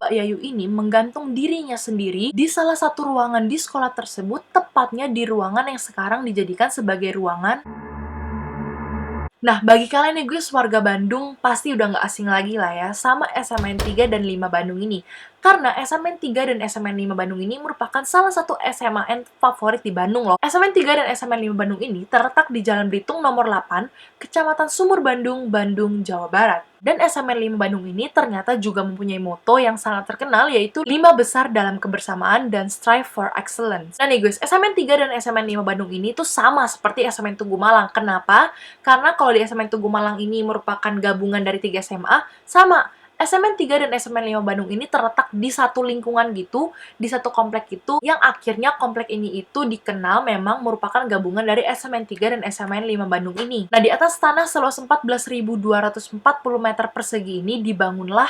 Mbak Yayu ini menggantung dirinya sendiri di salah satu ruangan di sekolah tersebut, tepatnya di ruangan yang sekarang dijadikan sebagai ruangan. Nah, bagi kalian nih guys, warga Bandung pasti udah nggak asing lagi lah ya sama SMN 3 dan 5 Bandung ini. Karena SMN 3 dan SMN 5 Bandung ini merupakan salah satu SMAN favorit di Bandung loh. SMN 3 dan SMN 5 Bandung ini terletak di Jalan Belitung nomor 8, Kecamatan Sumur Bandung, Bandung, Jawa Barat. Dan SMN 5 Bandung ini ternyata juga mempunyai moto yang sangat terkenal, yaitu 5 besar dalam kebersamaan dan strive for excellence. Nah nih guys, SMN 3 dan SMN 5 Bandung ini tuh sama seperti SMN Tugu Malang. Kenapa? Karena kalau di SMN Tugu Malang ini merupakan gabungan dari 3 SMA, sama. SMN 3 dan SMN 5 Bandung ini terletak di satu lingkungan gitu, di satu komplek gitu, yang akhirnya komplek ini itu dikenal memang merupakan gabungan dari SMN 3 dan SMN 5 Bandung ini. Nah, di atas tanah seluas 14.240 meter persegi ini dibangunlah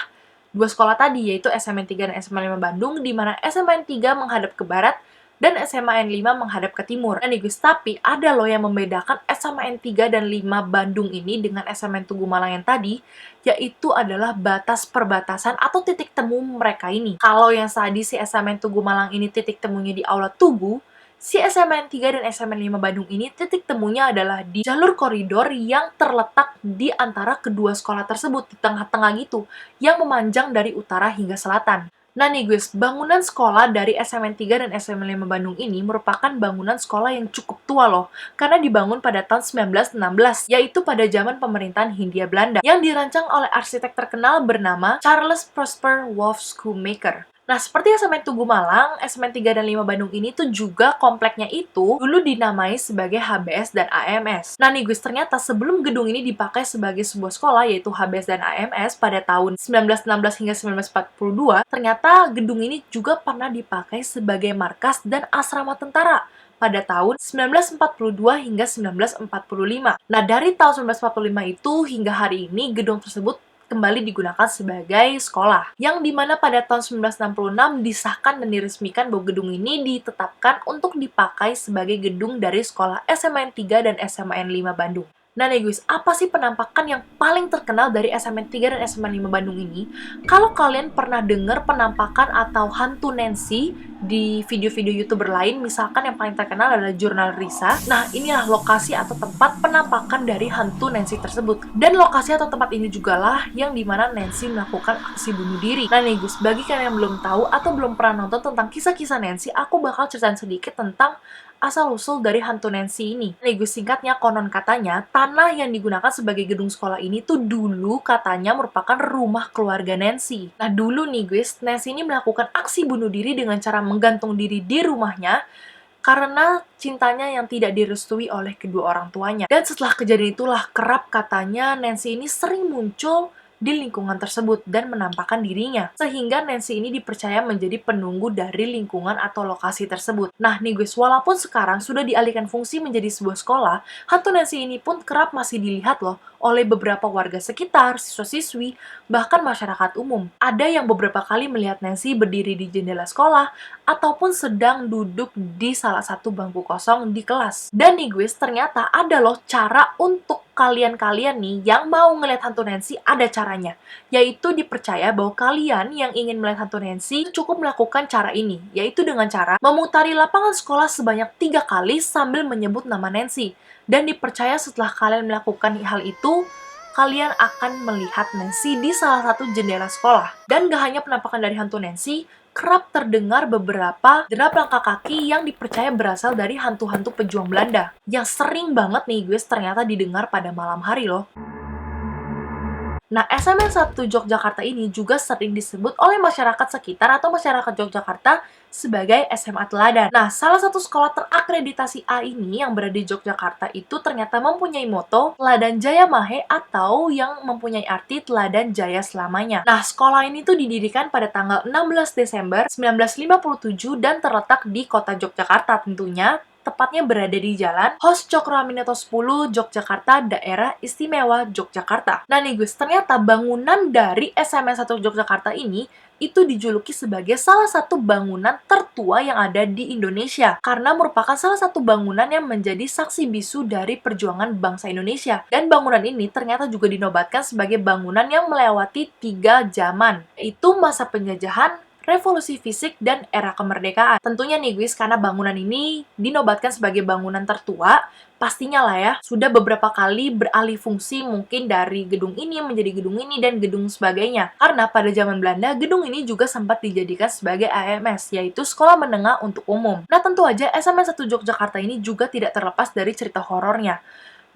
dua sekolah tadi, yaitu SMN 3 dan SMN 5 Bandung, di mana SMN 3 menghadap ke barat, dan SMAN 5 menghadap ke timur. Nah nih guys, tapi ada loh yang membedakan SMAN 3 dan 5 Bandung ini dengan SMN Tugu Malang yang tadi, yaitu adalah batas perbatasan atau titik temu mereka ini. Kalau yang tadi si SMN Tugu Malang ini titik temunya di Aula Tugu, si SMN 3 dan SMN 5 Bandung ini titik temunya adalah di jalur koridor yang terletak di antara kedua sekolah tersebut, di tengah-tengah gitu, yang memanjang dari utara hingga selatan. Nah nih guys, bangunan sekolah dari SMN 3 dan SMN 5 Bandung ini merupakan bangunan sekolah yang cukup tua loh, karena dibangun pada tahun 1916, yaitu pada zaman pemerintahan Hindia Belanda, yang dirancang oleh arsitek terkenal bernama Charles Prosper Wolff Schoonmaker. Nah, seperti SMN Tugu Malang, SMN 3 dan 5 Bandung ini tuh juga kompleknya itu dulu dinamai sebagai HBS dan AMS. Nah nih guys, ternyata sebelum gedung ini dipakai sebagai sebuah sekolah, yaitu HBS dan AMS pada tahun 1916 hingga 1942, ternyata gedung ini juga pernah dipakai sebagai markas dan asrama tentara pada tahun 1942 hingga 1945. Nah, dari tahun 1945 itu hingga hari ini, gedung tersebut kembali digunakan sebagai sekolah. Yang dimana pada tahun 1966 disahkan dan diresmikan bahwa gedung ini ditetapkan untuk dipakai sebagai gedung dari sekolah SMN 3 dan SMN 5 Bandung. Nah nih guys, apa sih penampakan yang paling terkenal dari SMN 3 dan SMN 5 Bandung ini? Kalau kalian pernah dengar penampakan atau hantu Nancy di video-video YouTuber lain, misalkan yang paling terkenal adalah Jurnal Risa. Nah, inilah lokasi atau tempat penampakan dari hantu Nancy tersebut. Dan lokasi atau tempat ini jugalah yang dimana Nancy melakukan aksi bunuh diri. Nah nih guys, bagi kalian yang belum tahu atau belum pernah nonton tentang kisah-kisah Nancy, aku bakal ceritain sedikit tentang asal-usul dari hantu Nancy ini. Nih guys, singkatnya, konon katanya, tanah yang digunakan sebagai gedung sekolah ini tuh dulu katanya merupakan rumah keluarga Nancy. Nah dulu nih guys, Nancy ini melakukan aksi bunuh diri dengan cara menggantung diri di rumahnya karena cintanya yang tidak direstui oleh kedua orang tuanya. Dan setelah kejadian itulah kerap katanya Nancy ini sering muncul di lingkungan tersebut dan menampakkan dirinya. Sehingga Nancy ini dipercaya menjadi penunggu dari lingkungan atau lokasi tersebut. Nah nih guys, walaupun sekarang sudah dialihkan fungsi menjadi sebuah sekolah, hantu Nancy ini pun kerap masih dilihat loh oleh beberapa warga sekitar, siswa-siswi, bahkan masyarakat umum. Ada yang beberapa kali melihat Nancy berdiri di jendela sekolah ataupun sedang duduk di salah satu bangku kosong di kelas. Dan nih guys, ternyata ada loh cara untuk kalian-kalian nih yang mau ngeliat hantu Nancy, ada caranya. Yaitu dipercaya bahwa kalian yang ingin melihat hantu Nancy cukup melakukan cara ini, yaitu dengan cara memutari lapangan sekolah sebanyak 3 kali sambil menyebut nama Nancy. Dan dipercaya setelah kalian melakukan hal itu, kalian akan melihat Nancy di salah satu jendela sekolah. Dan gak hanya penampakan dari hantu Nancy, kerap terdengar beberapa derap langkah kaki yang dipercaya berasal dari hantu-hantu pejuang Belanda. Yang sering banget nih guys ternyata didengar pada malam hari loh. Nah, SMN 1 Yogyakarta ini juga sering disebut oleh masyarakat sekitar atau masyarakat Yogyakarta sebagai SMA Teladan. Nah, salah satu sekolah terakreditasi A ini yang berada di Yogyakarta itu ternyata mempunyai moto Teladan Jaya Mahe atau yang mempunyai arti Teladan Jaya selamanya. Nah, sekolah ini tuh didirikan pada tanggal 16 Desember 1957 dan terletak di kota Yogyakarta tentunya. tepatnya berada di Jalan Hos Cokroaminoto 10, Yogyakarta, Daerah Istimewa Yogyakarta. Nah nih guys, ternyata bangunan dari SMN 1 Yogyakarta ini itu dijuluki sebagai salah satu bangunan tertua yang ada di Indonesia karena merupakan salah satu bangunan yang menjadi saksi bisu dari perjuangan bangsa Indonesia. Dan bangunan ini ternyata juga dinobatkan sebagai bangunan yang melewati 3 zaman, yaitu masa penjajahan, revolusi fisik, dan era kemerdekaan. Tentunya nih guys, karena bangunan ini dinobatkan sebagai bangunan tertua, pastinya lah ya, sudah beberapa kali beralih fungsi mungkin dari gedung ini menjadi gedung ini dan gedung sebagainya. Karena pada zaman Belanda, gedung ini juga sempat dijadikan sebagai AMS, yaitu Sekolah Menengah Untuk Umum. Nah tentu aja SMN 1 Yogyakarta ini juga tidak terlepas dari cerita horornya.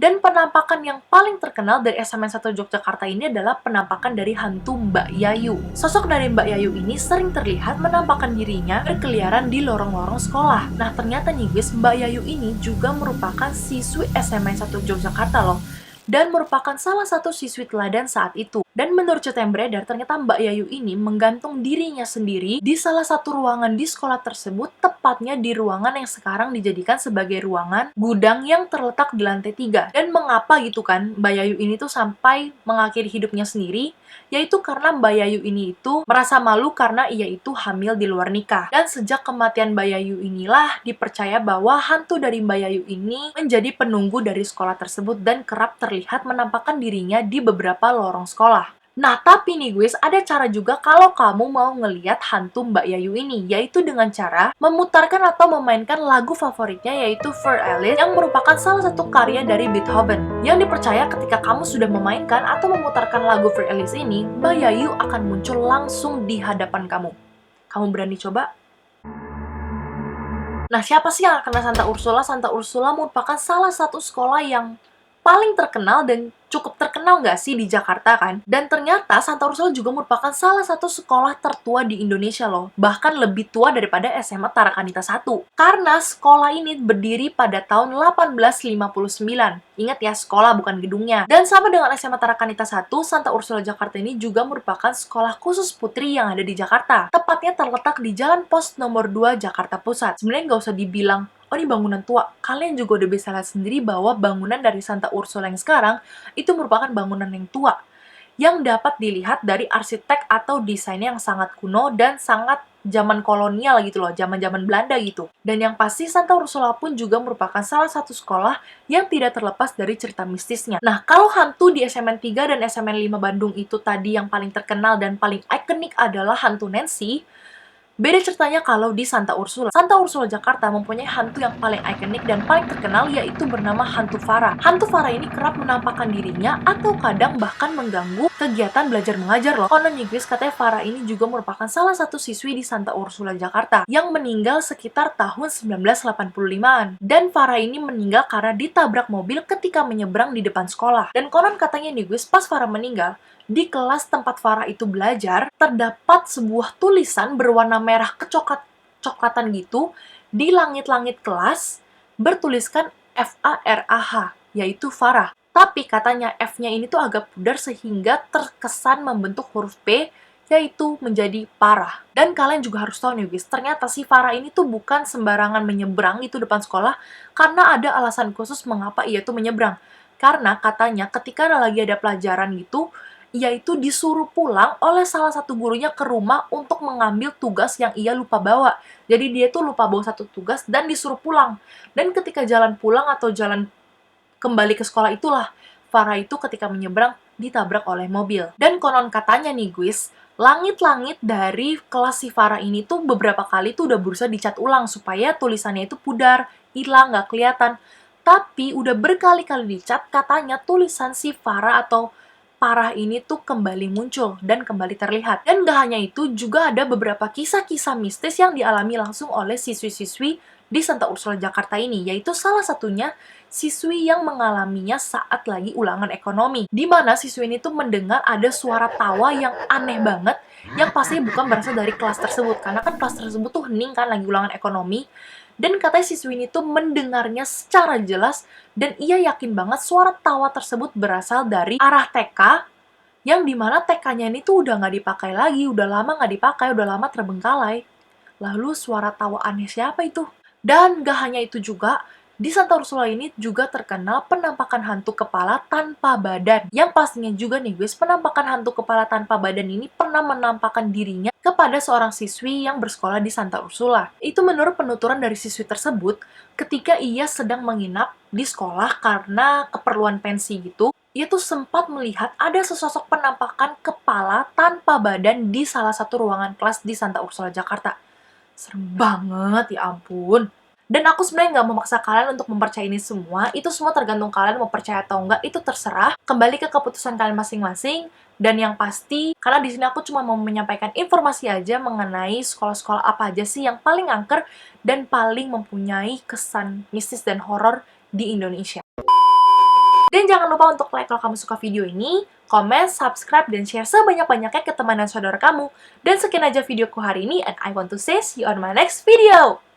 Dan penampakan yang paling terkenal dari SMN 1 Yogyakarta ini adalah penampakan dari hantu Mbak Yayu. Sosok dari Mbak Yayu ini sering terlihat menampakkan dirinya berkeliaran di lorong-lorong sekolah. Nah ternyata nih guys, Mbak Yayu ini juga merupakan siswi SMN 1 Yogyakarta loh. Dan merupakan salah satu siswi teladan saat itu. Dan menurut cerita yang beredar, ternyata Mbak Yayu ini menggantung dirinya sendiri di salah satu ruangan di sekolah tersebut, tepatnya di ruangan yang sekarang dijadikan sebagai ruangan gudang yang terletak di lantai 3. Dan mengapa gitu kan Mbak Yayu ini tuh sampai mengakhiri hidupnya sendiri? Yaitu karena Mbak Yayu ini itu merasa malu karena ia itu hamil di luar nikah. Dan sejak kematian Mbak Yayu inilah dipercaya bahwa hantu dari Mbak Yayu ini menjadi penunggu dari sekolah tersebut dan kerap terlihat menampakkan dirinya di beberapa lorong sekolah. Nah, tapi nih guys, ada cara juga kalau kamu mau ngeliat hantu Mbak Yayu ini, yaitu dengan cara memutarkan atau memainkan lagu favoritnya, yaitu Für Alice, yang merupakan salah satu karya dari Beethoven. Yang dipercaya ketika kamu sudah memainkan atau memutarkan lagu Für Alice ini, Mbak Yayu akan muncul langsung di hadapan kamu. Kamu berani coba? Nah, siapa sih yang akan kena Santa Ursula? Santa Ursula merupakan salah satu sekolah yang paling terkenal dan cukup terkenal nggak sih di Jakarta kan? Dan ternyata Santa Ursula juga merupakan salah satu sekolah tertua di Indonesia loh. Bahkan lebih tua daripada SMA Tarakanita 1. Karena sekolah ini berdiri pada tahun 1859. Ingat ya, sekolah bukan gedungnya. Dan sama dengan SMA Tarakanita 1, Santa Ursula Jakarta ini juga merupakan sekolah khusus putri yang ada di Jakarta. Tepatnya terletak di Jalan Pos nomor 2 Jakarta Pusat. Sebenarnya nggak usah dibilang, oh ini bangunan tua. Kalian juga udah bisa lihat sendiri bahwa bangunan dari Santa Ursula yang sekarang itu merupakan bangunan yang tua yang dapat dilihat dari arsitek atau desainnya yang sangat kuno dan sangat zaman kolonial gitu loh, zaman-zaman Belanda gitu. Dan yang pasti Santa Ursula pun juga merupakan salah satu sekolah yang tidak terlepas dari cerita mistisnya. Nah, kalau hantu di SMN 3 dan SMN 5 Bandung itu tadi yang paling terkenal dan paling ikonik adalah hantu Nancy, beda ceritanya kalau di Santa Ursula. Santa Ursula Jakarta mempunyai hantu yang paling ikonik dan paling terkenal, yaitu bernama hantu Farah. Hantu Farah ini kerap menampakkan dirinya atau kadang bahkan mengganggu kegiatan belajar mengajar loh. Konon Inggris katanya Farah ini juga merupakan salah satu siswi di Santa Ursula Jakarta yang meninggal sekitar tahun 1985-an. Dan Farah ini meninggal karena ditabrak mobil ketika menyeberang di depan sekolah. Dan konon katanya nih guys, pas Farah meninggal, di kelas tempat Farah itu belajar, terdapat sebuah tulisan berwarna merah kecoklatan gitu di langit-langit kelas bertuliskan F-A-R-A-H, yaitu Farah. Tapi katanya F-nya ini tuh agak pudar sehingga terkesan membentuk huruf P, yaitu menjadi parah. Dan kalian juga harus tahu nih guys, ternyata si Farah ini tuh bukan sembarangan menyeberang itu depan sekolah karena ada alasan khusus mengapa ia tuh menyeberang. Karena katanya ketika lagi ada pelajaran gitu, ia itu disuruh pulang oleh salah satu gurunya ke rumah untuk mengambil tugas yang ia lupa bawa. Jadi dia tuh lupa bawa satu tugas dan disuruh pulang. Dan ketika jalan pulang atau jalan kembali ke sekolah itulah, Farah itu ketika menyeberang ditabrak oleh mobil. Dan konon katanya nih guys, langit-langit dari kelas si Farah ini tuh beberapa kali tuh udah berusaha dicat ulang supaya tulisannya itu pudar, hilang, nggak kelihatan. Tapi udah berkali-kali dicat, katanya tulisan si Farah atau parah ini tuh kembali muncul dan kembali terlihat. Dan gak hanya itu, juga ada beberapa kisah-kisah mistis yang dialami langsung oleh siswi-siswi di Santa Ursula Jakarta ini, yaitu salah satunya siswi yang mengalaminya saat lagi ulangan ekonomi. Di mana siswi ini tuh mendengar ada suara tawa yang aneh banget, yang pastinya bukan berasal dari kelas tersebut, karena kan kelas tersebut tuh hening kan lagi ulangan ekonomi. Dan katanya siswi ini tuh mendengarnya secara jelas dan ia yakin banget suara tawa tersebut berasal dari arah TK, yang dimana TK-nya ini tuh udah nggak dipakai lagi, udah lama nggak dipakai, udah lama terbengkalai. Lalu suara tawa aneh siapa itu? Dan gak hanya itu juga, di Santa Ursula ini juga terkenal penampakan hantu kepala tanpa badan. Yang pastinya juga nih guys, penampakan hantu kepala tanpa badan ini pernah menampakkan dirinya kepada seorang siswi yang bersekolah di Santa Ursula. Itu menurut penuturan dari siswi tersebut, ketika ia sedang menginap di sekolah karena keperluan pensi gitu, ia tuh sempat melihat ada sesosok penampakan kepala tanpa badan di salah satu ruangan kelas di Santa Ursula, Jakarta. Serem banget, ya ampun. Dan aku sebenarnya nggak memaksa kalian untuk mempercayai ini semua, itu semua tergantung kalian mau percaya atau enggak, itu terserah, kembali ke keputusan kalian masing-masing, dan yang pasti, karena di sini aku cuma mau menyampaikan informasi aja mengenai sekolah-sekolah apa aja sih yang paling angker dan paling mempunyai kesan mistis dan horor di Indonesia. Dan jangan lupa untuk like kalau kamu suka video ini, komen, subscribe, dan share sebanyak-banyaknya ke teman dan saudara kamu. Dan sekian aja videoku hari ini, and I want to say see you on my next video!